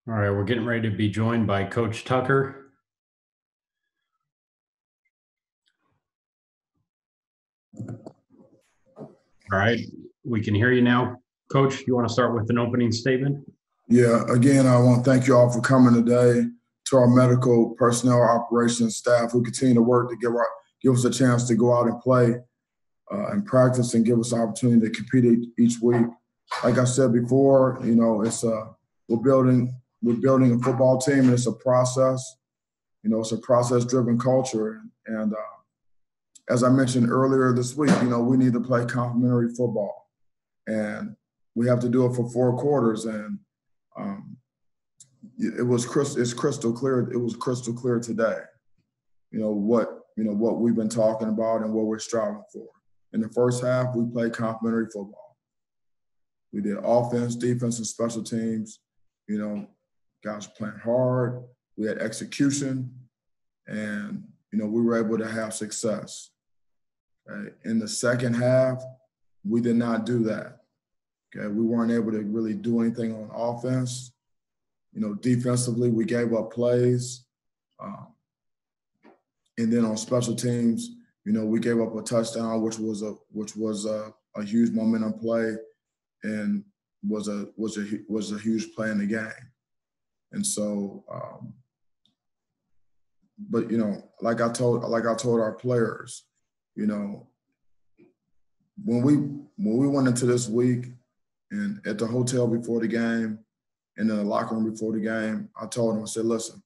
All right, we're getting ready to be joined by Coach Tucker. All right, we can hear you now. Coach, you want to start with an opening statement? Yeah, again, I want to thank you all for coming today, to our medical personnel, operations staff who continue to work to give us a chance to go out and play and practice and give us an opportunity to compete each week. Like I said before, it's we're building a football team, and it's a process. It's a process-driven culture, and as I mentioned earlier this week, we need to play complementary football, and we have to do it for 4 quarters. And it's crystal clear. It was crystal clear today. What we've been talking about and what we're striving for. In the first half, we played complementary football. We did offense, defense, and special teams. Guys playing hard. We had execution, and we were able to have success. Okay? In the second half, we did not do that. Okay, we weren't able to really do anything on offense. Defensively, we gave up plays. And then on special teams, we gave up a touchdown, which was a huge momentum play, and was a huge play in the game. And so, but like I told our players, when we went into this week and at the hotel before the game and in the locker room before the game, I told them, I said, listen,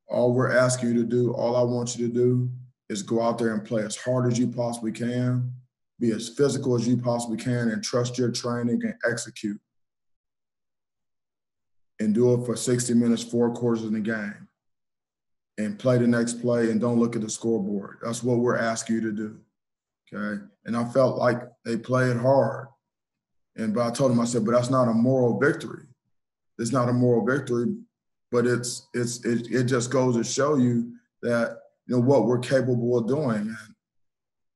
all we're asking you to do, all I want you to do is go out there and play as hard as you possibly can, be as physical as you possibly can, and trust your training and execute. And do it for 60 minutes, 4 quarters in the game. And play the next play and don't look at the scoreboard. That's what we're asking you to do, okay? And I felt like they played hard. But I told them, I said, but that's not a moral victory. It's not a moral victory, but it just goes to show you that, what we're capable of doing. And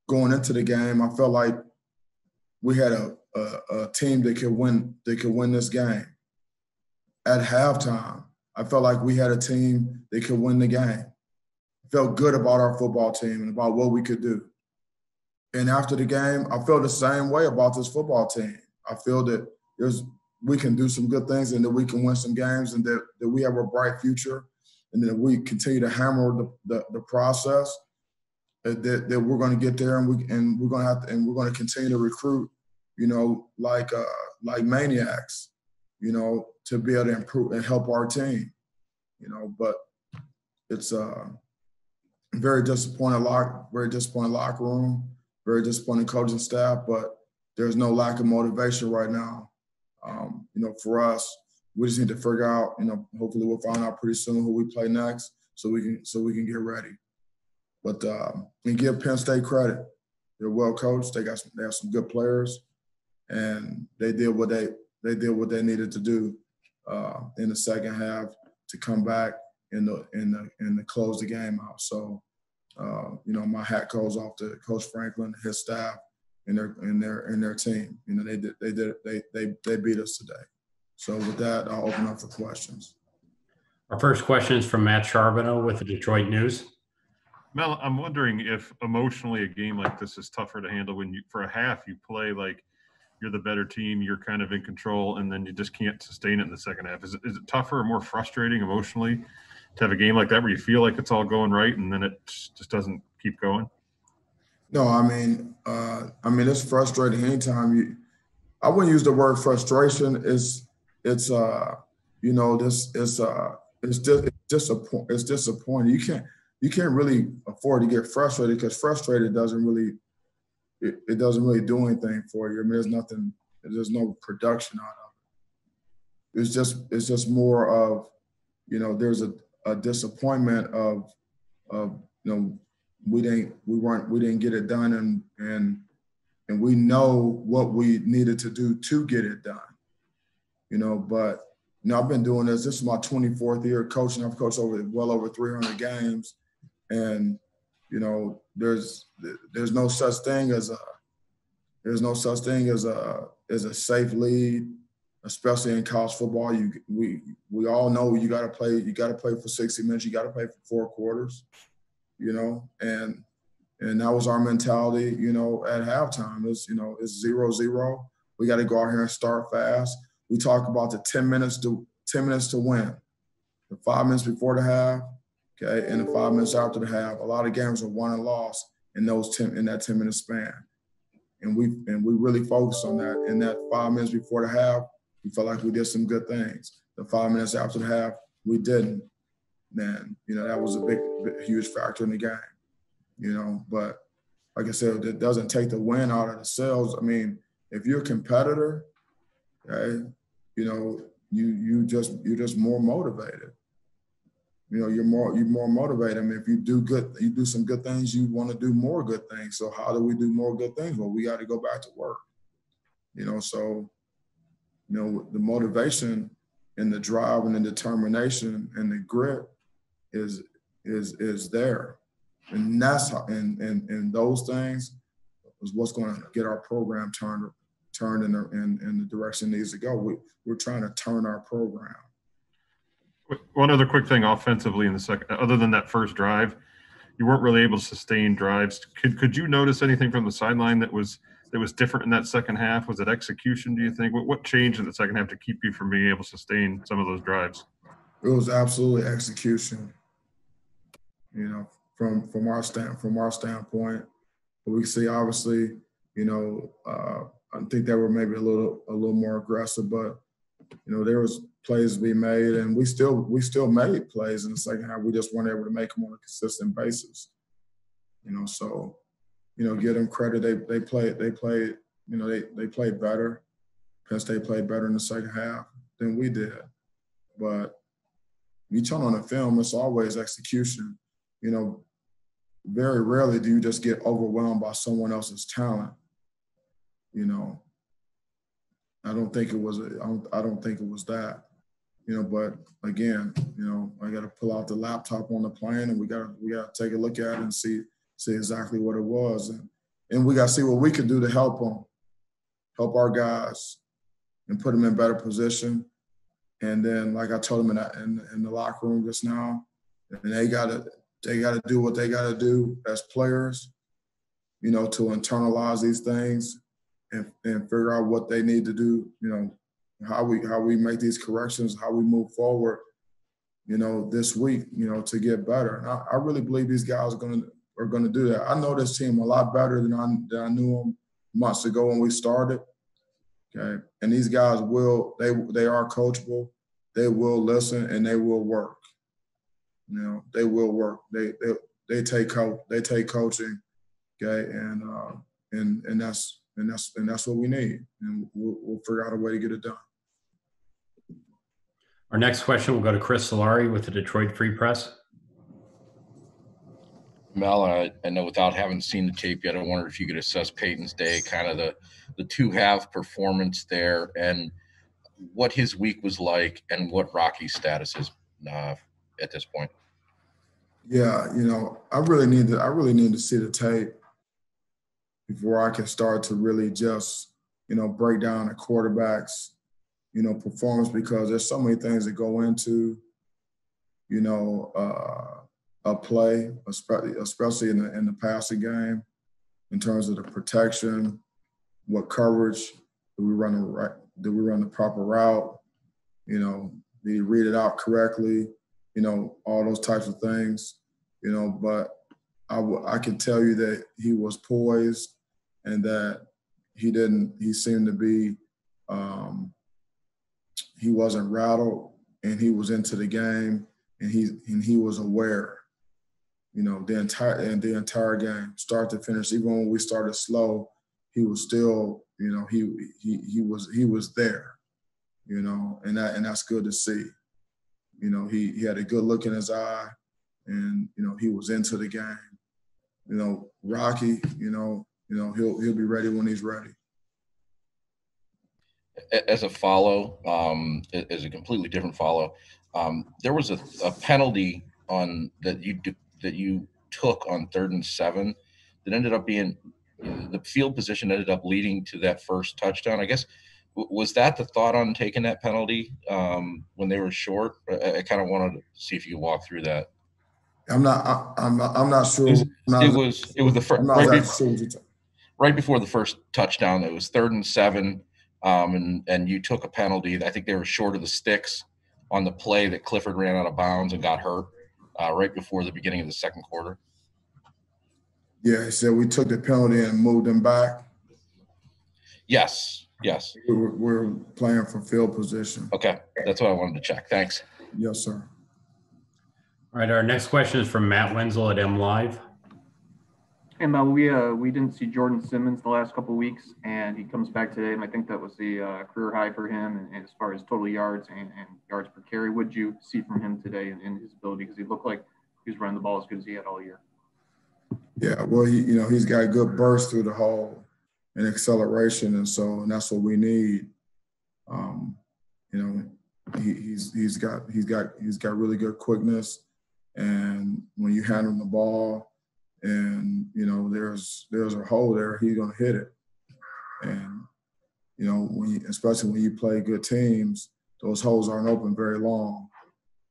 going into the game, I felt like we had a team that could win this game. At halftime, I felt like we had a team that could win the game. I felt good about our football team and about what we could do. And after the game, I felt the same way about this football team. I feel that we can do some good things and that we can win some games and that we have a bright future and that we continue to hammer the process, that we're going to get there and we're going to continue to recruit, like maniacs, to be able to improve and help our team, but it's very disappointed locker room, very disappointed coaching staff, but there's no lack of motivation right now. For us, we just need to figure out, hopefully we'll find out pretty soon who we play next so we can get ready. But and give Penn State credit. They're well coached. They have some good players, and they did what they needed to do in the second half to come back and to close the game out. So, my hat goes off to Coach Franklin, his staff, and their team. They beat us today. So with that, I'll open up for questions. Our first question is from Matt Charbonneau with the Detroit News. Mel, I'm wondering if emotionally a game like this is tougher to handle when for a half you play like you're the better team, you're kind of in control, and then you just can't sustain it in the second half. Is it tougher or more frustrating emotionally to have a game like that where you feel like it's all going right and then it just doesn't keep going? No, I mean it's frustrating anytime I wouldn't use the word frustration. It's disappointing. You can't really afford to get frustrated because frustrated doesn't really do anything for you. I mean, there's no production out of it. It's just more of, there's a disappointment of we didn't get it done and we know what we needed to do to get it done. But I've been doing this. This is my 24th year coaching. I've coached well over 300 games, and there's no such thing as a safe lead. especially in college football. We all know you got to play. You got to play for 60 minutes. You got to play for 4 quarters. And that was our mentality. At halftime, it's 0-0. We got to go out here and start fast. We talk about the 10 minutes to win, the 5 minutes before the half, okay, and the 5 minutes after the half. A lot of games are won and lost in that 10-minute span. And we really focused on that. In that 5 minutes before the half, we felt like we did some good things. The 5 minutes after the half, we didn't. Then, that was a big, huge factor in the game. But like I said, it doesn't take the win out of the sales. I mean, if you're a competitor, okay, you're just more motivated. You're more motivated. I mean, if you do some good things, you want to do more good things. So how do we do more good things? Well, we got to go back to work. So the motivation and the drive and the determination and the grit is there. And that's how, and those things is what's going to get our program turned in the direction it needs to go. We're trying to turn our program. One other quick thing offensively in the second, other than that first drive, you weren't really able to sustain drives. Could you notice anything from the sideline that was different in that second half? Was it execution, do you think? What changed in the second half to keep you from being able to sustain some of those drives? It was absolutely execution. From our standpoint, we see obviously, I think they were maybe a little more aggressive, but there was plays to be made, and we still made plays in the second half. We just weren't able to make them on a consistent basis. So give them credit. They played better. Penn State played better in the second half than we did. But you turn on the film, it's always execution. Very rarely do you just get overwhelmed by someone else's talent. I don't think it was that. But again, I got to pull out the laptop on the plane, and we got to take a look at it and see exactly what it was, and we got to see what we could do to help them, help our guys, and put them in better position. And then, like I told them in the locker room just now, and they got to do what they got to do as players, to internalize these things and figure out what they need to do, how we make these corrections, how we move forward, this week, to get better. And I really believe these guys are going to do that. I know this team a lot better than I knew them months ago when we started. Okay, and these guys they are coachable. They will listen and they will work. They will work. They take coaching. Okay, and that's what we need, and we'll figure out a way to get it done. Our next question will go to Chris Solari with the Detroit Free Press. Mel, I know without having seen the tape yet, I wondered if you could assess Peyton's day, kind of the two-half performance there, and what his week was like, and what Rocky's status is at this point. Yeah, I really need to see the tape before I can start to really just, break down the quarterback's, performance, because there's so many things that go into, a play, especially in the passing game, in terms of the protection, what coverage, do we run the proper route, do you read it out correctly, all those types of things, but I can tell you that he was poised, and that he seemed to be, he wasn't rattled, and he was into the game, and he was aware, the entire game, start to finish. Even when we started slow, he was still, he was there, and that's good to see. He had a good look in his eye, and he was into the game. Rocky, he'll be ready when he's ready. As a follow, as a completely different follow, there was a penalty on that you took on 3rd and 7 that ended up being the field position ended up leading to that first touchdown. I guess Was that the thought on taking that penalty when they were short? I kind of wanted to see if you could walk through that. I'm not sure. It was the first right before the first touchdown. It was 3rd and 7, and you took a penalty. I think they were short of the sticks on the play that Clifford ran out of bounds and got hurt right before the beginning of the second quarter. Yeah, he said we took the penalty and moved them back. Yes. We're playing for field position. Okay, that's what I wanted to check. Thanks. Yes, sir. All right, our next question is from Matt Wenzel at MLive. Hey, Mel, we didn't see Jordan Simmons the last couple of weeks, and he comes back today, and I think that was the career high for him and as far as total yards and yards per carry. What did you see from him today in his ability? Because he looked like he was running the ball as good as he had all year. Yeah, well, he's got good burst through the hole and acceleration, and that's what we need. He's got really good quickness, and when you hand him the ball, and there's a hole there, he's gonna hit it. And especially when you play good teams, those holes aren't open very long.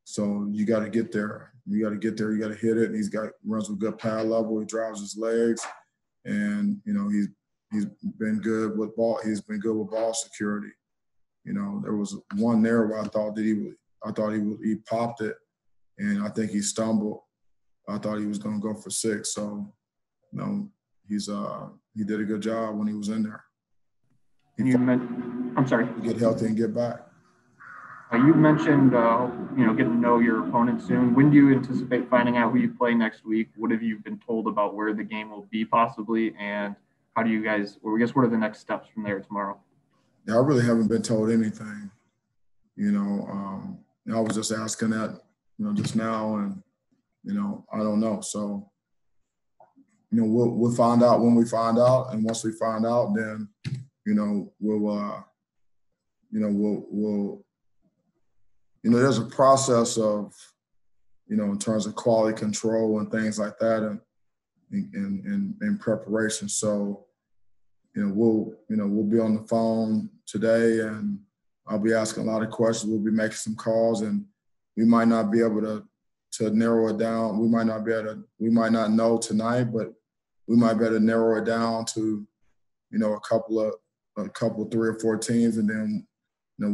So you got to get there. You got to hit it. And he's runs with good pad level. He drives his legs, and he's been good with ball. He's been good with ball security. There was one there where I thought he popped it, and I think he stumbled. I thought he was going to go for 6. So, he did a good job when he was in there. I'm sorry. Get healthy and get back. You mentioned, getting to know your opponent soon. When do you anticipate finding out who you play next week? What have you been told about where the game will be possibly? And how do you guys, or I guess, what are the next steps from there tomorrow? Yeah, I really haven't been told anything. I was just asking that, just now, and, I don't know. So, we'll find out when we find out. And once we find out, then, there's a process of, in terms of quality control and things like that, and in preparation. So, we'll be on the phone today, and I'll be asking a lot of questions. We'll be making some calls, and we might not be able to narrow it down. We might not know tonight, but we might be able to narrow it down to, a couple 3 or 4 teams, and then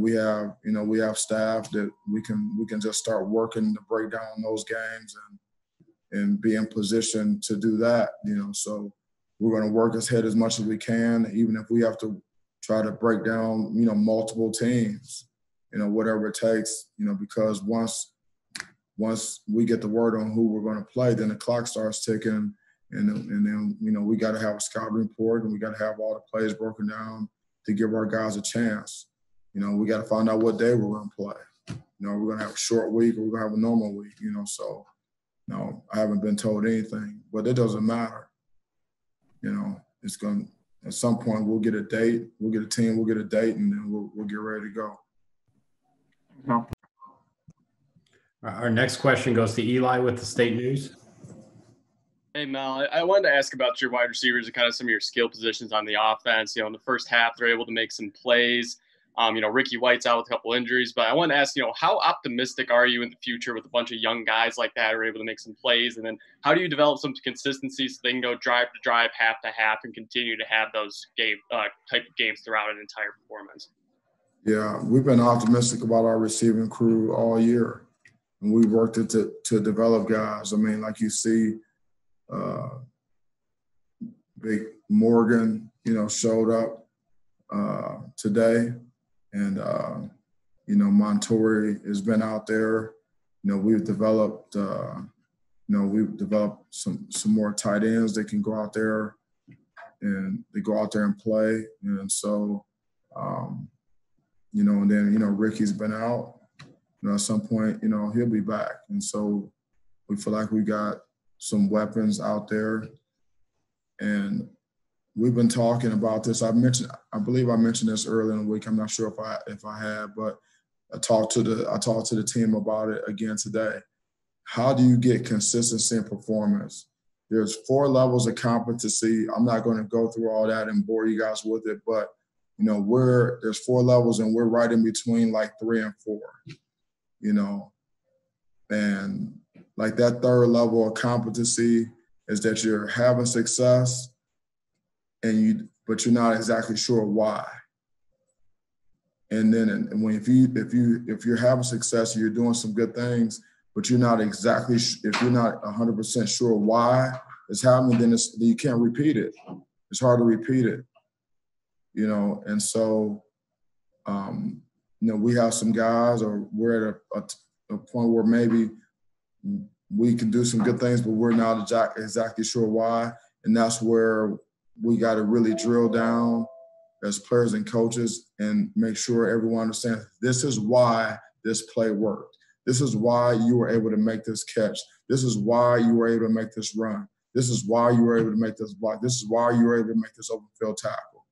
we have staff that we can just start working to break down those games and be in position to do that. So we're going to work as much as we can, even if we have to try to break down multiple teams, whatever it takes, because once we get the word on who we're going to play, then the clock starts ticking, and then we got to have a scouting report, and we got to have all the plays broken down to give our guys a chance. We got to find out what day we're going to play. We're going to have a short week, or we're going to have a normal week. So, no, I haven't been told anything, but it doesn't matter. It's going to, at some point, we'll get a date, we'll get a team, we'll get a date, and then we'll get ready to go. No. Our next question goes to Eli with the State News. Hey, Mel, I wanted to ask about your wide receivers and kind of some of your skill positions on the offense. In the first half, they're able to make some plays. Ricky White's out with a couple injuries, but I want to ask, how optimistic are you in the future with a bunch of young guys like that who are able to make some plays? And then how do you develop some consistency so they can go drive to drive, half to half, and continue to have those type of games throughout an entire performance? Yeah, we've been optimistic about our receiving crew all year, and we worked it to develop guys. I mean, like you see, Big Morgan, showed up today. And, Montori has been out there. We've developed, some more tight ends that can go out there and play. And so, and then, Ricky's been out. At some point, he'll be back. And so we feel like we got some weapons out there. And we've been talking about this. I believe I mentioned this earlier in the week. I'm not sure if I have, but I talked to the team about it again today. How do you get consistency in performance? There's 4 levels of competency. I'm not going to go through all that and bore you guys with it, but You know, there's 4 levels and we're right in between like 3 and 4, you know. And like that 3rd level of competency is that you're having success but you're not exactly sure why. And then if you're having success, you're doing some good things, but you're not exactly, if you're not 100% sure why it's happening, then you can't repeat it. It's hard to repeat it, you know. And so, you know, we have some guys, or we're at a point where maybe we can do some good things, but we're not exactly sure why. And that's where we got to really drill down as players and coaches and make sure everyone understands this is why this play worked. This is why you were able to make this catch. This is why you were able to make this run. This is why you were able to make this block. This is why you were able to make this open field tackle,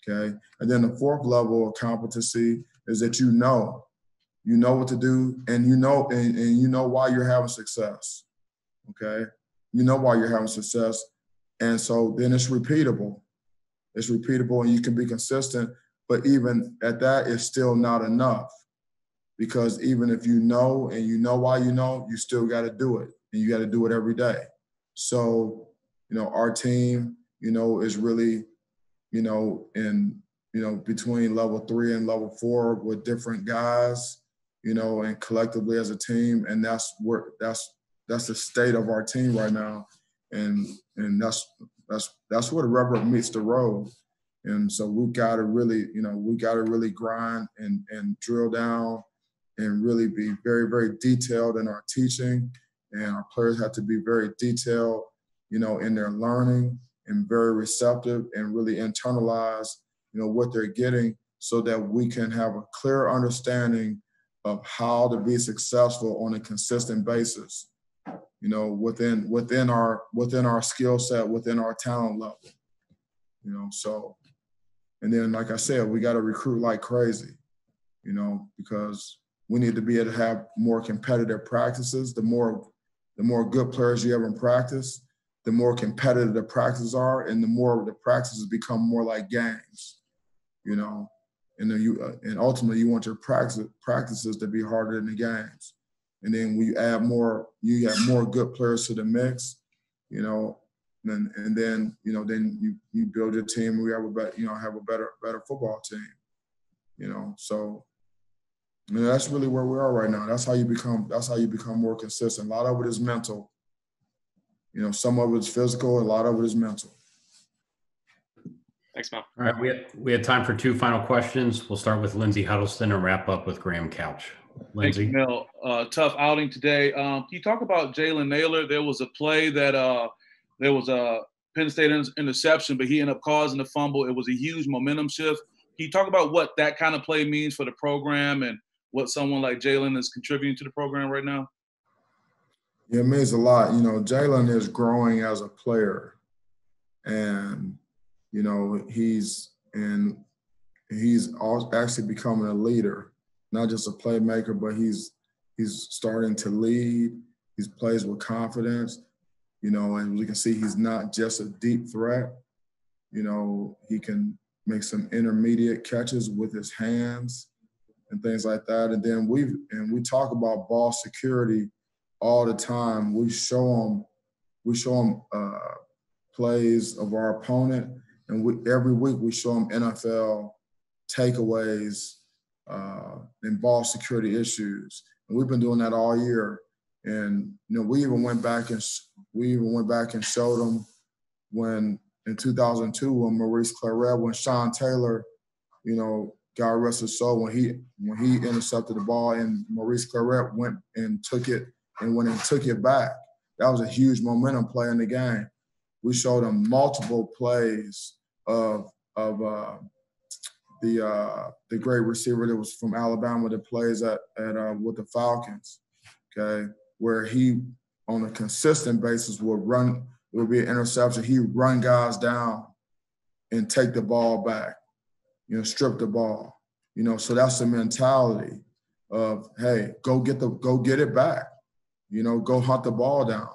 okay? And then the 4th level of competency is that you know what to do, and you know why you're having success, okay? You know why you're having success, and so then it's repeatable. It's repeatable, and you can be consistent, but even at that, it's still not enough, because even if you know and you know why you still got to do it, and you got to do it every day. So, you know, our team, you know, is really, you know, between level 3 and level 4 with different guys, you know, and collectively as a team, and that's the state of our team right now, and that's where the rubber meets the road. And so we got to really grind and drill down and really be very, very detailed in our teaching. And our players have to be very detailed, you know, in their learning, and very receptive and really internalize, you know, what they're getting, so that we can have a clear understanding of how to be successful on a consistent basis, you know, within our skill set, within our talent level, you know. So, and then, like I said, we got to recruit like crazy, you know, because we need to be able to have more competitive practices. The more good players you have in practice, the more competitive the practices are, and the more the practices become more like games, you know. And then and ultimately you want your practices to be harder than the games. And then when you have more good players to the mix, you know, and then you build your team, and we have a better football team, you know. So, you know, that's really where we are right now. That's how you become more consistent. A lot of it is mental. You know, some of it is physical, a lot of it is mental. Thanks, Mel. All right, we had time for 2 final questions. We'll start with Lindsey Huddleston and wrap up with Graham Couch. Lindsey. Thank you, Mel. Tough outing today. Can you talk about Jalen Naylor? There was a play that there was a Penn State interception, but he ended up causing a fumble. It was a huge momentum shift. Can you talk about what that kind of play means for the program and what someone like Jalen is contributing to the program right now? Yeah, it means a lot. You know, Jalen is growing as a player, and you know, he's actually becoming a leader, not just a playmaker, but he's starting to lead. He plays with confidence, you know, and we can see he's not just a deep threat. You know, he can make some intermediate catches with his hands and things like that. And then we talk about ball security all the time. We show them plays of our opponent, and every week we show them NFL takeaways and ball security issues. And we've been doing that all year. And you know, we even went back and showed them when in 2002 when Maurice Claret, when Sean Taylor, you know, God rest his soul, when he intercepted the ball and Maurice Claret went and took it back. That was a huge momentum play in the game. We showed them multiple plays of the great receiver that was from Alabama that plays with the Falcons, okay, where he on a consistent basis would run. It would be an interception. He'd run guys down and take the ball back, you know, strip the ball, you know. So that's the mentality of, hey, go get it back, you know, go hunt the ball down.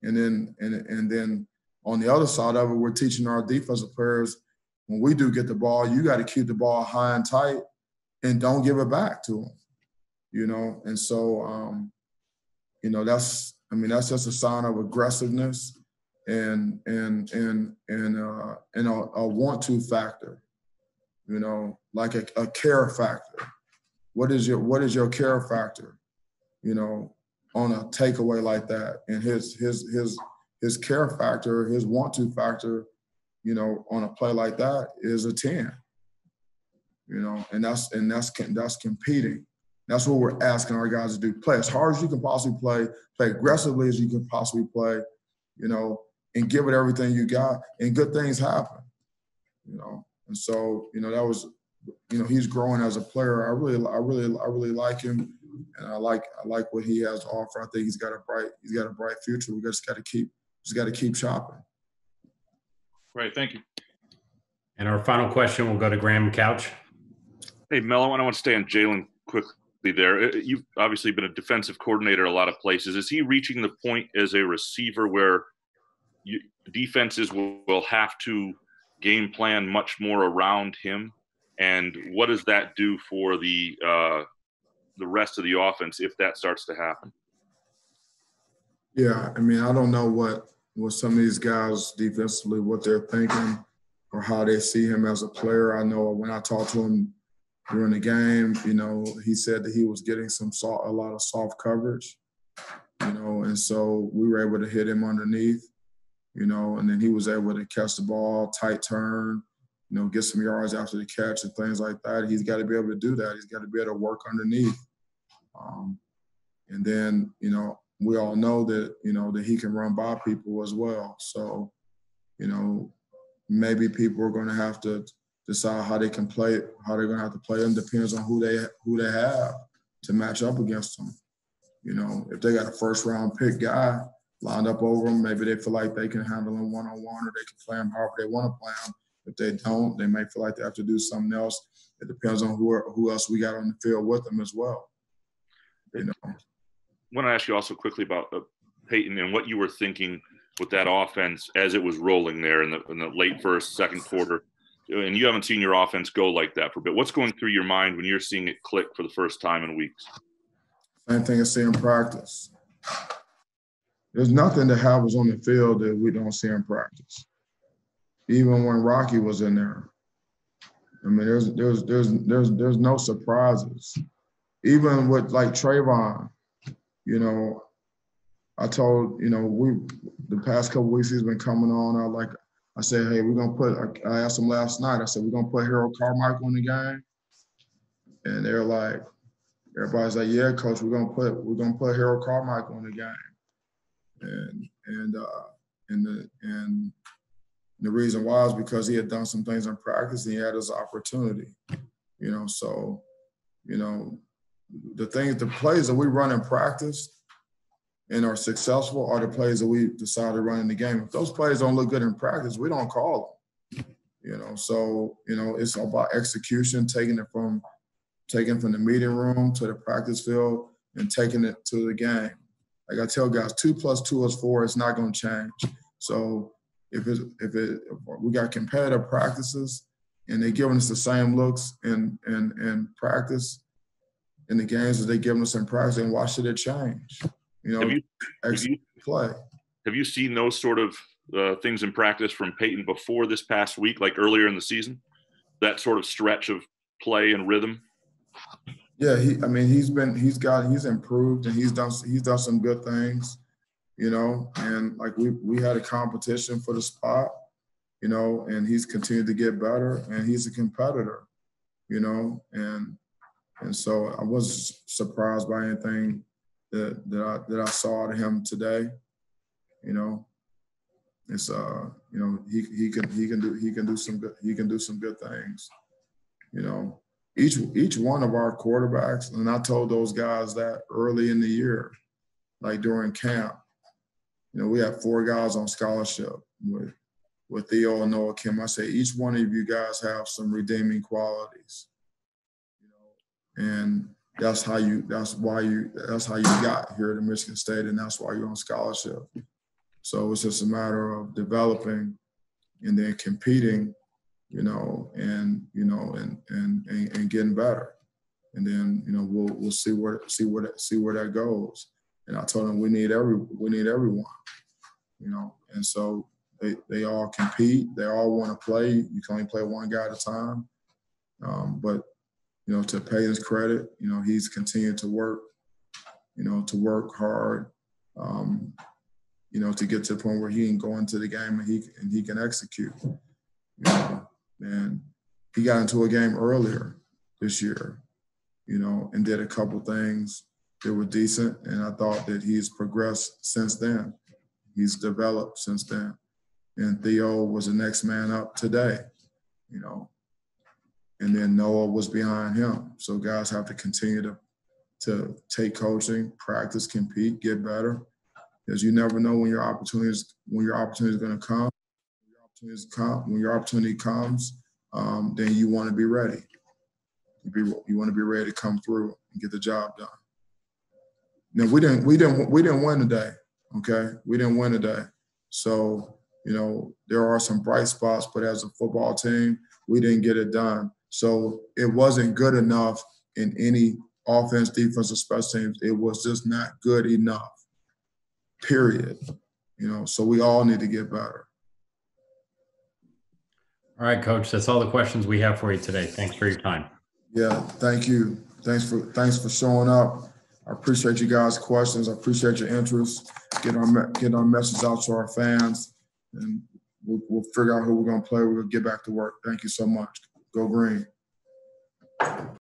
And then on the other side of it, we're teaching our defensive players when we do get the ball, you got to keep the ball high and tight and don't give it back to them, you know? And so, you know, that's just a sign of aggressiveness and a want-to factor, you know, like a care factor. What is your care factor, you know, on a takeaway like that? And his care factor, his want-to factor, you know, on a play like that is a 10, you know, and that's competing. That's what we're asking our guys to do. Play as hard as you can possibly play aggressively as you can possibly play, you know, and give it everything you got, and good things happen, you know. And so, you know, that was, you know, he's growing as a player. I really like him, and I like what he has to offer. I think he's got a bright future. We just got to keep shopping. Great, thank you. And our final question will go to Graham Couch. Hey, Mel, I want to stay on Jalen quickly there. You've obviously been a defensive coordinator a lot of places. Is he reaching the point as a receiver where defenses will have to game plan much more around him? And what does that do for the rest of the offense if that starts to happen? Yeah, I mean, I don't know what some of these guys defensively, what they're thinking or how they see him as a player. I know when I talked to him during the game, you know, he said that he was getting a lot of soft coverage, you know, and so we were able to hit him underneath, you know, and then he was able to catch the ball, tight turn, you know, get some yards after the catch and things like that. He's got to be able to do that. He's got to be able to work underneath. And then, you know, we all know that, you know, that he can run by people as well. So, you know, maybe people are going to have to decide how they can play, how they're going to have to play him. Depends on who they have to match up against them. You know, if they got a first-round pick guy lined up over them, maybe they feel like they can handle him one-on-one, or they can play him however they want to play him. If they don't, they may feel like they have to do something else. It depends on who else we got on the field with them as well. You know. I want to ask you also quickly about Peyton and what you were thinking with that offense as it was rolling there in the late first, second quarter. And you haven't seen your offense go like that for a bit. What's going through your mind when you're seeing it click for the first time in weeks? Same thing as seeing practice. There's nothing that happens on the field that we don't see in practice. Even when Rocky was in there, I mean, there's no surprises. Even with like Trayvon, you know, I told, you know, the past couple of weeks he's been coming on. I said, hey, we're gonna put. I asked him last night. I said, we're gonna put Harold Carmichael in the game, and they're like, everybody's like, yeah, coach, we're gonna put Harold Carmichael in the game, and the reason why is because he had done some things in practice and he had his opportunity, you know. So, you know, the plays that we run in practice and are successful are the plays that we decide to run in the game. If those plays don't look good in practice, we don't call them, you know. So, you know, it's about execution, taking it from the meeting room to the practice field and taking it to the game. Like I tell guys, 2 + 2 is 4. It's not going to change. So if we got competitive practices and they're giving us the same looks in practice, in the games that they're giving us in practice, and why should it change? You know, play. Have you seen those sort of things in practice from Peyton before this past week, like earlier in the season? That sort of stretch of play and rhythm? Yeah, he's improved and he's done some good things, you know, and like we had a competition for the spot, you know, and he's continued to get better and he's a competitor, you know, and so I wasn't surprised by anything that I saw out of him today, you know. It's you know, he can do some good things, you know. Each one of our quarterbacks, and I told those guys that early in the year, like during camp, you know, we had 4 guys on scholarship with Theo and Noah Kim. I say each one of you guys have some redeeming qualities, you know, and that's how you got here to Michigan State, and that's why you're on scholarship. So it's just a matter of developing and then competing and getting better. And then, we'll see where that goes. And I told them we need everyone, and so they all compete. They all want to play. You can only play one guy at a time. But, to Peyton's credit, he's continued to work, hard, to get to the point where he can go into the game and he can execute. And he got into a game earlier this year, and did a couple things that were decent. And I thought that he's progressed since then. He's developed since then. And Theo was the next man up today, and then Noah was behind him. So guys have to continue to take coaching, practice, compete, get better, because you never know when your opportunity is going to come. When your opportunity comes, then you want to be ready. You want to be ready to come through and get the job done. Now we didn't win today. Okay, we didn't win today. So there are some bright spots, but as a football team, we didn't get it done. So it wasn't good enough in any offense, defense, or special teams. It was just not good enough. Period. So we all need to get better. All right, Coach. That's all the questions we have for you today. Thanks for your time. Yeah, thank you. Thanks for showing up. I appreciate you guys' questions. I appreciate your interest. Get our message out to our fans, and we'll figure out who we're going to play. We'll get back to work. Thank you so much. Go Green.